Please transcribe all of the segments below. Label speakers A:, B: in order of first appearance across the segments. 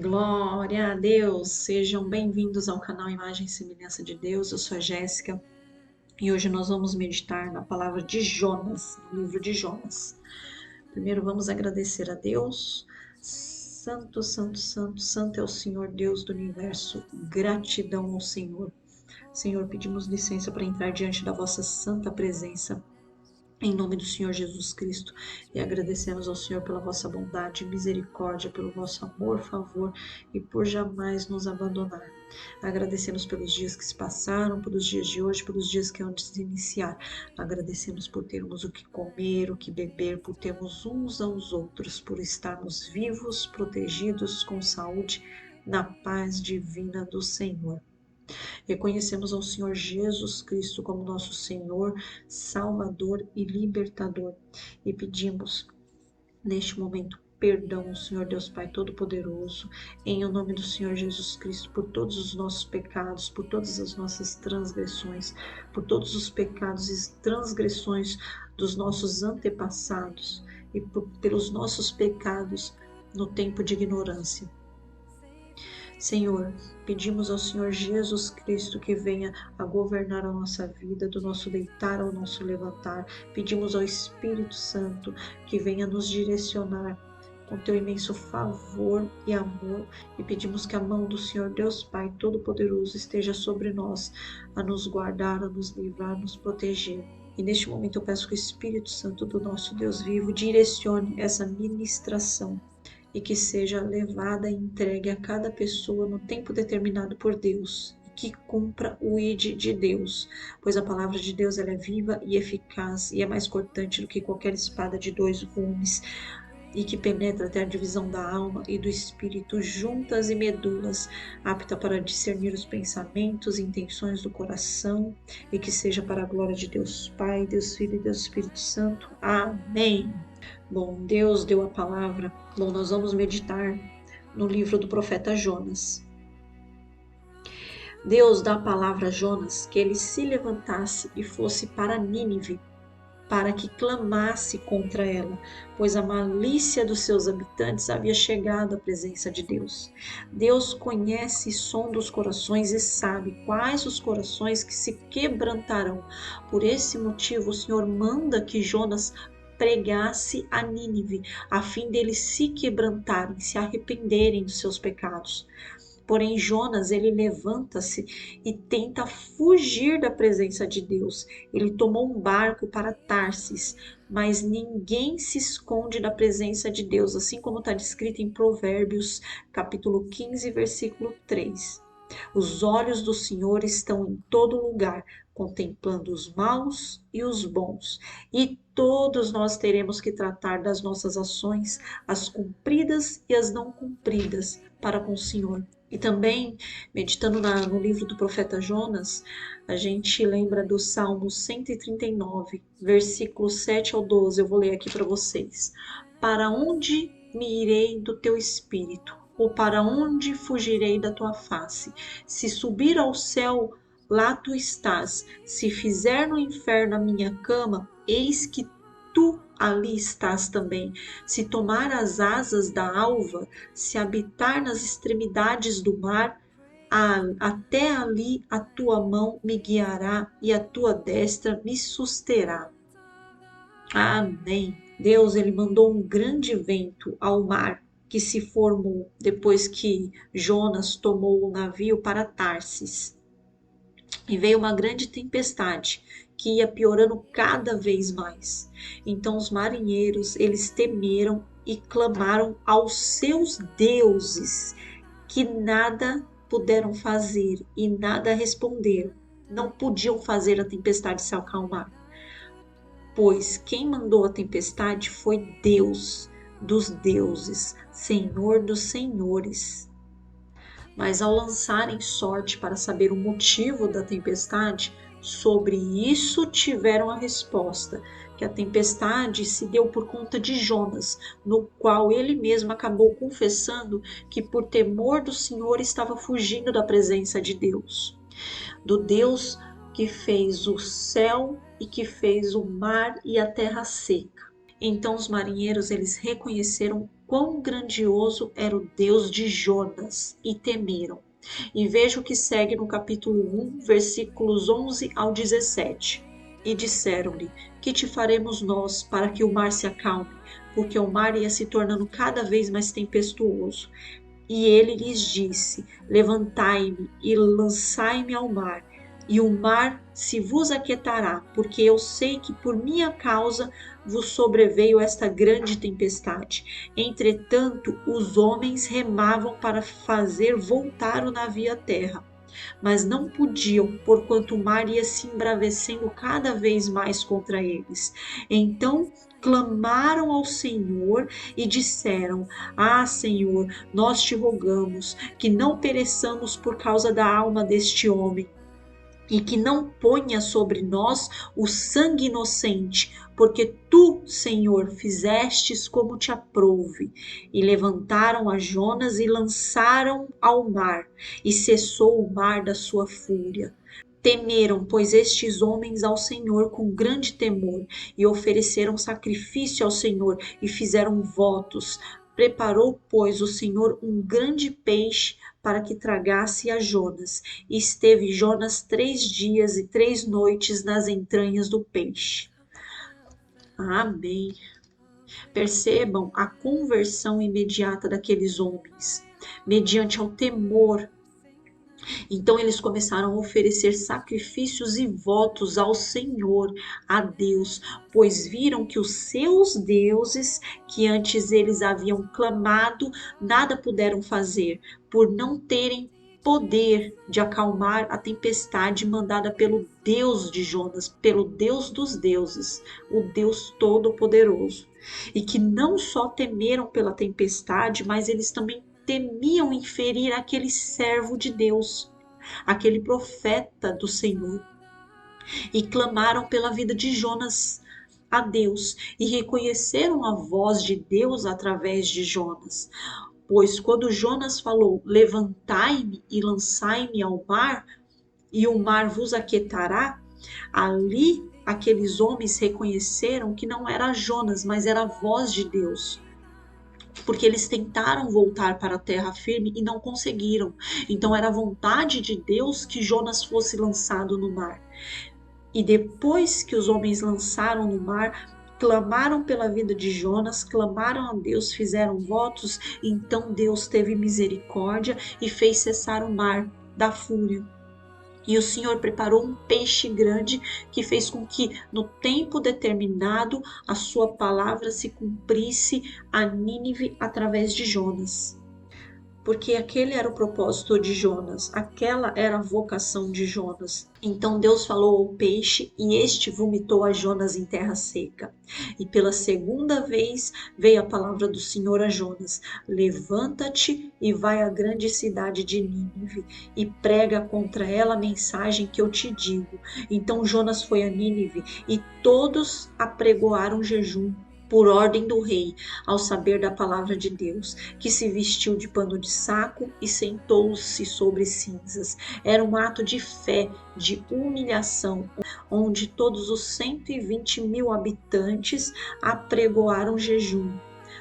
A: Glória a Deus! Sejam bem-vindos ao canal Imagem e Semelhança de Deus. Eu sou a Jéssica e hoje nós vamos meditar na palavra de Jonas, no livro de Jonas. Primeiro vamos agradecer a Deus. Santo, santo, santo, santo é o Senhor Deus do universo. Gratidão ao Senhor. Senhor, pedimos licença para entrar diante da vossa santa presença. Em nome do Senhor Jesus Cristo, e agradecemos ao Senhor pela vossa bondade e misericórdia, pelo vosso amor, favor e por jamais nos abandonar. Agradecemos pelos dias que se passaram, pelos dias de hoje, pelos dias que hão de se iniciar. Agradecemos por termos o que comer, o que beber, por termos uns aos outros, por estarmos vivos, protegidos, com saúde, na paz divina do Senhor. Reconhecemos ao Senhor Jesus Cristo como nosso Senhor, Salvador e Libertador. E pedimos, neste momento, perdão ao Senhor Deus Pai Todo-Poderoso, em o nome do Senhor Jesus Cristo, por todos os nossos pecados, por todas as nossas transgressões, por todos os pecados e transgressões dos nossos antepassados e pelos nossos pecados no tempo de ignorância. Senhor, pedimos ao Senhor Jesus Cristo que venha a governar a nossa vida, do nosso deitar ao nosso levantar. Pedimos ao Espírito Santo que venha nos direcionar com teu imenso favor e amor. E pedimos que a mão do Senhor Deus Pai Todo-Poderoso esteja sobre nós, a nos guardar, a nos livrar, a nos proteger. E neste momento eu peço que o Espírito Santo do nosso Deus vivo direcione essa ministração e que seja levada e entregue a cada pessoa no tempo determinado por Deus, e que cumpra o ID de Deus, pois a palavra de Deus ela é viva e eficaz e é mais cortante do que qualquer espada de dois gumes, e que penetra até a divisão da alma e do espírito, juntas e medulas, apta para discernir os pensamentos e intenções do coração, e que seja para a glória de Deus Pai, Deus Filho e Deus Espírito Santo. Amém. Bom, Deus deu a palavra. Bom, nós vamos meditar no livro do profeta Jonas. Deus dá a palavra a Jonas que ele se levantasse e fosse para Nínive, para que clamasse contra ela, pois a malícia dos seus habitantes havia chegado à presença de Deus. Deus conhece e sonda os corações e sabe quais os corações que se quebrantarão. Por esse motivo, o Senhor manda que Jonas pregasse a Nínive, a fim deles se quebrantarem, se arrependerem dos seus pecados. Porém, Jonas, ele levanta-se e tenta fugir da presença de Deus. Ele tomou um barco para Tarsis, mas ninguém se esconde da presença de Deus, assim como está descrito em Provérbios, capítulo 15, versículo 3. Os olhos do Senhor estão em todo lugar, contemplando os maus e os bons. E todos nós teremos que tratar das nossas ações, as cumpridas e as não cumpridas, para com o Senhor. E também, meditando no livro do profeta Jonas, a gente lembra do Salmo 139, versículos 7 ao 12. Eu vou ler aqui para vocês. Para onde me irei do teu espírito? Ou para onde fugirei da tua face? Se subir ao céu, lá tu estás. Se fizer no inferno a minha cama, eis que tu ali estás também. Se tomar as asas da alva, se habitar nas extremidades do mar, até ali a tua mão me guiará e a tua destra me susterá. Amém. Deus, ele mandou um grande vento ao mar, que se formou depois que Jonas tomou o navio para Tarsis. E veio uma grande tempestade que ia piorando cada vez mais. Então os marinheiros, eles temeram e clamaram aos seus deuses, que nada puderam fazer e nada responderam. Não podiam fazer a tempestade se acalmar, pois quem mandou a tempestade foi Deus dos deuses, Senhor dos senhores. Mas ao lançarem sorte para saber o motivo da tempestade, sobre isso tiveram a resposta, que a tempestade se deu por conta de Jonas, no qual ele mesmo acabou confessando que por temor do Senhor estava fugindo da presença de Deus, do Deus que fez o céu e que fez o mar e a terra seca. Então os marinheiros, eles reconheceram quão grandioso era o Deus de Jonas e temeram. E veja o que segue no capítulo 1, versículos 11 ao 17. E disseram-lhe: que te faremos nós para que o mar se acalme? Porque o mar ia se tornando cada vez mais tempestuoso. E ele lhes disse: levantai-me e lançai-me ao mar, e o mar se vos aquietará, porque eu sei que por minha causa vos sobreveio esta grande tempestade. Entretanto, os homens remavam para fazer voltar o navio à terra, mas não podiam, porquanto o mar ia se embravecendo cada vez mais contra eles. Então clamaram ao Senhor e disseram: ah, Senhor, nós te rogamos que não pereçamos por causa da alma deste homem, e que não ponha sobre nós o sangue inocente, porque tu, Senhor, fizestes como te aprouve. E levantaram a Jonas e lançaram ao mar, e cessou o mar da sua fúria. Temeram, pois, estes homens ao Senhor com grande temor, e ofereceram sacrifício ao Senhor, e fizeram votos. Preparou, pois, o Senhor um grande peixe para que tragasse a Jonas. E esteve Jonas 3 dias e 3 noites nas entranhas do peixe. Amém. Percebam a conversão imediata daqueles homens, mediante ao temor. Então eles começaram a oferecer sacrifícios e votos ao Senhor, a Deus, pois viram que os seus deuses, que antes eles haviam clamado, nada puderam fazer, por não terem poder de acalmar a tempestade mandada pelo Deus de Jonas, pelo Deus dos deuses, o Deus Todo-Poderoso. E que não só temeram pela tempestade, mas eles também temiam inferir aquele servo de Deus, aquele profeta do Senhor, e clamaram pela vida de Jonas a Deus e reconheceram a voz de Deus através de Jonas. Pois quando Jonas falou: levantai-me e lançai-me ao mar, e o mar vos aquietará, ali aqueles homens reconheceram que não era Jonas, mas era a voz de Deus, porque eles tentaram voltar para a terra firme e não conseguiram. Então era a vontade de Deus que Jonas fosse lançado no mar. E depois que os homens lançaram no mar, clamaram pela vida de Jonas, clamaram a Deus, fizeram votos, então Deus teve misericórdia e fez cessar o mar da fúria. E o Senhor preparou um peixe grande que fez com que, no tempo determinado, a sua palavra se cumprisse a Nínive através de Jonas. Porque aquele era o propósito de Jonas, aquela era a vocação de Jonas. Então Deus falou ao peixe e este vomitou a Jonas em terra seca. E pela segunda vez veio a palavra do Senhor a Jonas: levanta-te e vai à grande cidade de Nínive e prega contra ela a mensagem que eu te digo. Então Jonas foi a Nínive e todos apregoaram jejum por ordem do rei, ao saber da palavra de Deus, que se vestiu de pano de saco e sentou-se sobre cinzas. Era um ato de fé, de humilhação, onde todos os 120.000 habitantes apregoaram jejum,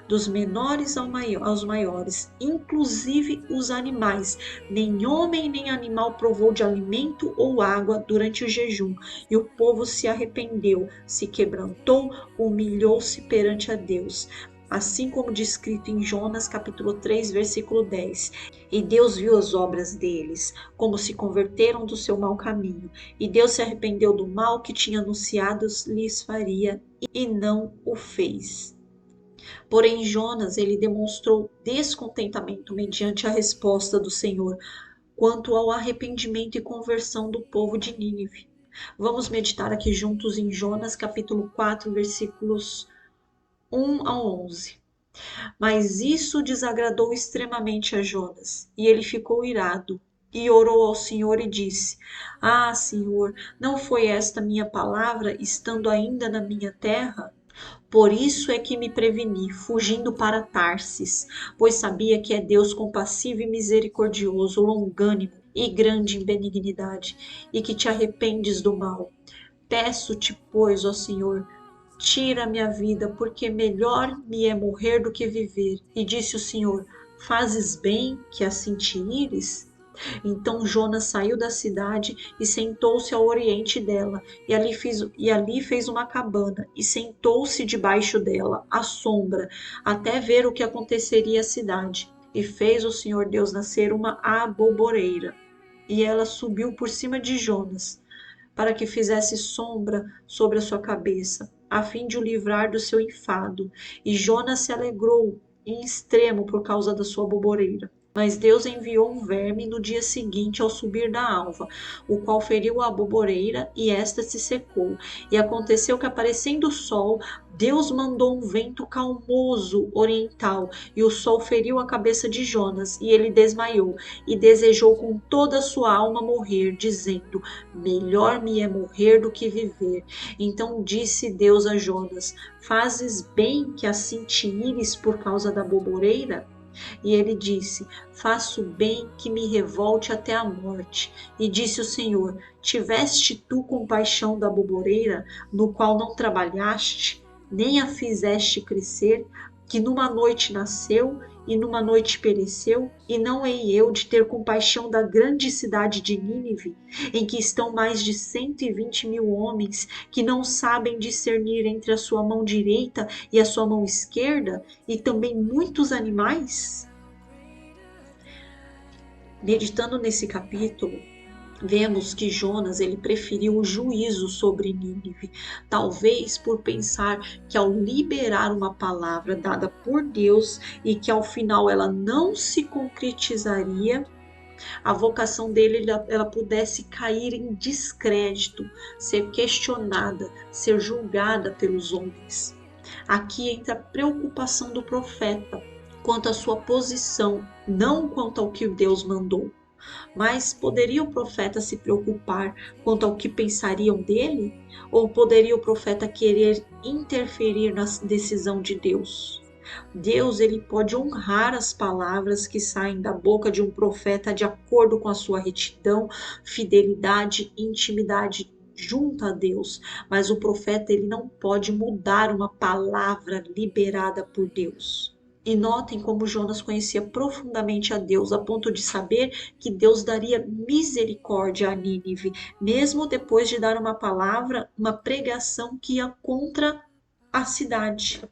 A: dos menores aos maiores, inclusive os animais. Nem homem nem animal provou de alimento ou água durante o jejum. E o povo se arrependeu, se quebrantou, humilhou-se perante a Deus. Assim como descrito em Jonas capítulo 3, versículo 10. E Deus viu as obras deles, como se converteram do seu mau caminho. E Deus se arrependeu do mal que tinha anunciado lhes faria, e não o fez. Porém, Jonas, ele demonstrou descontentamento mediante a resposta do Senhor quanto ao arrependimento e conversão do povo de Nínive. Vamos meditar aqui juntos em Jonas, capítulo 4, versículos 1 a 11. Mas isso desagradou extremamente a Jonas, e ele ficou irado, e orou ao Senhor e disse: ah, Senhor, não foi esta minha palavra, estando ainda na minha terra? Por isso é que me preveni, fugindo para Tarsis, pois sabia que é Deus compassivo e misericordioso, longânimo e grande em benignidade, e que te arrependes do mal. Peço-te, pois, ó Senhor, tira minha vida, porque melhor me é morrer do que viver. E disse o Senhor: fazes bem que assim te ires? Então Jonas saiu da cidade e sentou-se ao oriente dela, e ali fez uma cabana, e sentou-se debaixo dela, à sombra, até ver o que aconteceria à cidade. E fez o Senhor Deus nascer uma aboboreira, e ela subiu por cima de Jonas, para que fizesse sombra sobre a sua cabeça, a fim de o livrar do seu enfado. E Jonas se alegrou em extremo por causa da sua aboboreira. Mas Deus enviou um verme no dia seguinte ao subir da alva, o qual feriu a aboboreira, e esta se secou. E aconteceu que, aparecendo o sol, Deus mandou um vento calmoso oriental, e o sol feriu a cabeça de Jonas, e ele desmaiou, e desejou com toda a sua alma morrer, dizendo: melhor me é morrer do que viver. Então disse Deus a Jonas: fazes bem que assim te ires por causa da aboboreira? E ele disse: faço bem que me revolte até a morte. E disse o Senhor: tiveste tu compaixão da aboboreira, no qual não trabalhaste, nem a fizeste crescer, que numa noite nasceu e numa noite pereceu? E não hei eu de ter compaixão da grande cidade de Nínive, em que estão mais de 120.000 homens, que não sabem discernir entre a sua mão direita e a sua mão esquerda, e também muitos animais? Meditando nesse capítulo, vemos que Jonas ele preferiu o juízo sobre Nínive, talvez por pensar que ao liberar uma palavra dada por Deus e que ao final ela não se concretizaria, a vocação dele ela pudesse cair em descrédito, ser questionada, ser julgada pelos homens. Aqui entra a preocupação do profeta quanto à sua posição, não quanto ao que Deus mandou. Mas poderia o profeta se preocupar quanto ao que pensariam dele? Ou poderia o profeta querer interferir na decisão de Deus? Deus ele pode honrar as palavras que saem da boca de um profeta de acordo com a sua retidão, fidelidade e intimidade junto a Deus, mas o profeta ele não pode mudar uma palavra liberada por Deus. E notem como Jonas conhecia profundamente a Deus, a ponto de saber que Deus daria misericórdia a Nínive, mesmo depois de dar uma palavra, uma pregação que ia contra a cidade.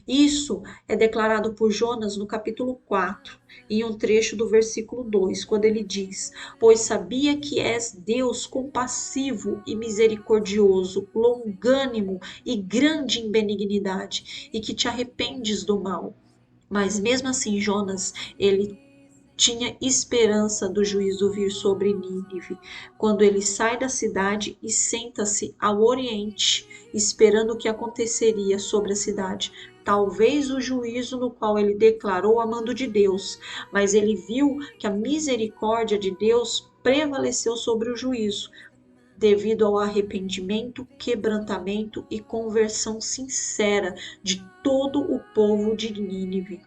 A: Isso é declarado por Jonas no capítulo 4, em um trecho do versículo 2, quando ele diz: pois sabia que és Deus compassivo e misericordioso, longânimo e grande em benignidade, e que te arrependes do mal. Mas mesmo assim, Jonas, ele tinha esperança do juízo vir sobre Nínive, quando ele sai da cidade e senta-se ao oriente, esperando o que aconteceria sobre a cidade. Talvez o juízo no qual ele declarou a mando de Deus, mas ele viu que a misericórdia de Deus prevaleceu sobre o juízo, devido ao arrependimento, quebrantamento e conversão sincera de todo o povo de Nínive.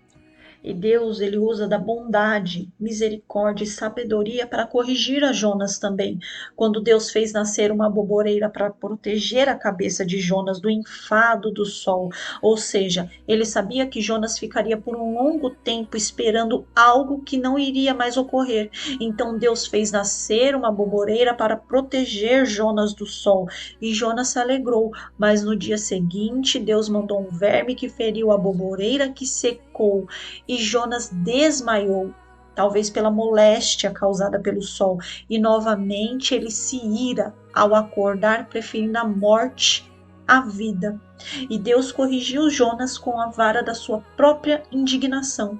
A: E Deus, ele usa da bondade, misericórdia e sabedoria para corrigir a Jonas também. Quando Deus fez nascer uma aboboreira para proteger a cabeça de Jonas do enfado do sol. Ou seja, ele sabia que Jonas ficaria por um longo tempo esperando algo que não iria mais ocorrer. Então Deus fez nascer uma aboboreira para proteger Jonas do sol. E Jonas se alegrou. Mas no dia seguinte, Deus mandou um verme que feriu a aboboreira, que secou. E Jonas desmaiou, talvez pela moléstia causada pelo sol, e novamente ele se ira ao acordar, preferindo a morte à vida. E Deus corrigiu Jonas com a vara da sua própria indignação,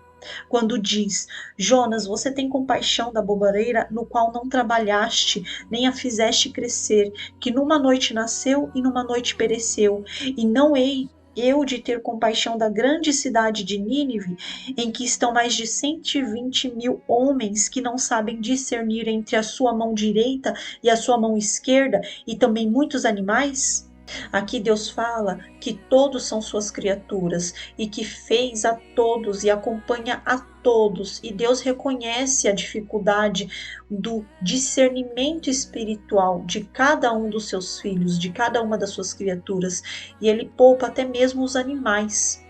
A: quando diz: Jonas, você tem compaixão da aboboreira no qual não trabalhaste, nem a fizeste crescer, que numa noite nasceu e numa noite pereceu, e não hei eu de ter compaixão da grande cidade de Nínive, em que estão mais de 120.000 homens que não sabem discernir entre a sua mão direita e a sua mão esquerda, e também muitos animais? Aqui Deus fala que todos são suas criaturas e que fez a todos e acompanha a todos. E Deus reconhece a dificuldade do discernimento espiritual de cada um dos seus filhos, de cada uma das suas criaturas. E Ele poupa até mesmo os animais.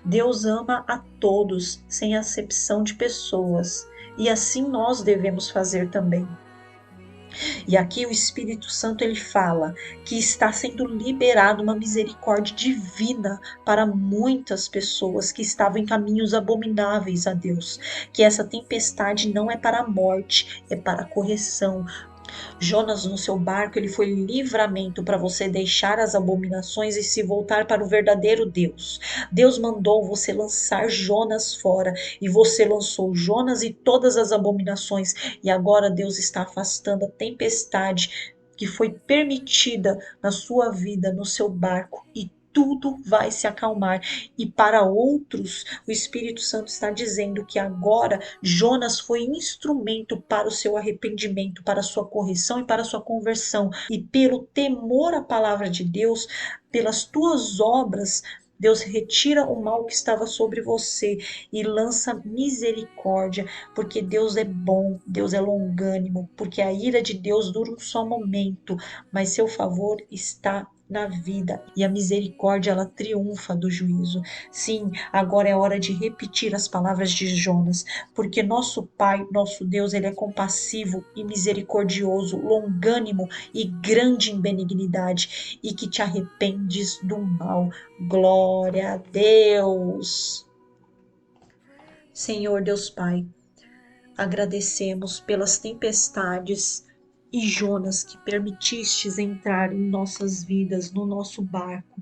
A: Deus ama a todos, sem acepção de pessoas. E assim nós devemos fazer também. E aqui o Espírito Santo ele fala que está sendo liberada uma misericórdia divina para muitas pessoas que estavam em caminhos abomináveis a Deus, que essa tempestade não é para a morte, é para a correção. Jonas, no seu barco, ele foi livramento para você deixar as abominações e se voltar para o verdadeiro Deus. Deus mandou você lançar Jonas fora e você lançou Jonas e todas as abominações. E agora Deus está afastando a tempestade que foi permitida na sua vida, no seu barco, e tudo vai se acalmar. E para outros, o Espírito Santo está dizendo que agora Jonas foi instrumento para o seu arrependimento, para a sua correção e para a sua conversão. E pelo temor à palavra de Deus, pelas tuas obras, Deus retira o mal que estava sobre você e lança misericórdia, porque Deus é bom, Deus é longânimo, porque a ira de Deus dura um só momento, mas seu favor está na vida e a misericórdia ela triunfa do juízo. Sim, agora é hora de repetir as palavras de Jonas, porque nosso Pai, nosso Deus, ele é compassivo e misericordioso, longânimo e grande em benignidade e que te arrependes do mal. Glória a Deus. Senhor Deus Pai, agradecemos pelas tempestades e Jonas que permitistes entrar em nossas vidas, no nosso barco,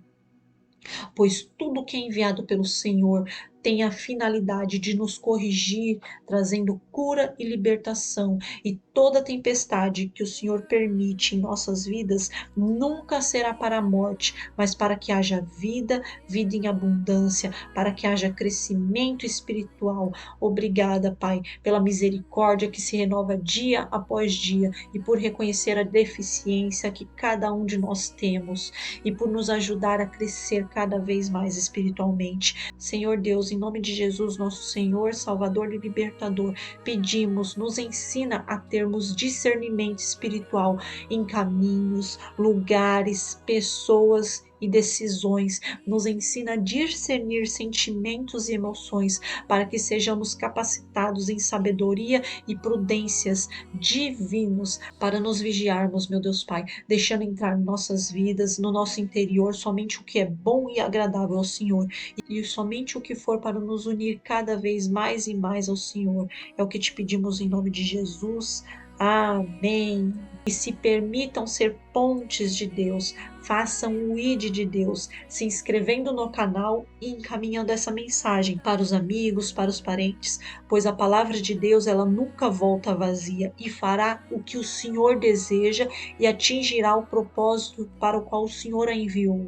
A: pois tudo que é enviado pelo Senhor tem a finalidade de nos corrigir, trazendo cura e libertação. E toda tempestade que o Senhor permite em nossas vidas nunca será para a morte, mas para que haja vida, vida em abundância, para que haja crescimento espiritual. Obrigada, Pai, pela misericórdia que se renova dia após dia e por reconhecer a deficiência que cada um de nós temos e por nos ajudar a crescer cada vez mais espiritualmente. Senhor Deus, em nome de Jesus, nosso Senhor, Salvador e Libertador, pedimos, nos ensina a termos discernimento espiritual em caminhos, lugares, pessoas e decisões. Nos ensina a discernir sentimentos e emoções para que sejamos capacitados em sabedoria e prudências divinos para nos vigiarmos, meu Deus Pai, deixando entrar em nossas vidas, no nosso interior, somente o que é bom e agradável ao Senhor e somente o que for para nos unir cada vez mais e mais ao Senhor. É o que te pedimos em nome de Jesus. Amém. E se permitam ser pontes de Deus, façam o ID de Deus, se inscrevendo no canal e encaminhando essa mensagem para os amigos, para os parentes, pois a palavra de Deus ela nunca volta vazia e fará o que o Senhor deseja e atingirá o propósito para o qual o Senhor a enviou.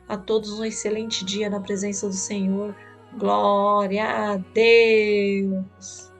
A: A todos um excelente dia na presença do Senhor. Glória a Deus!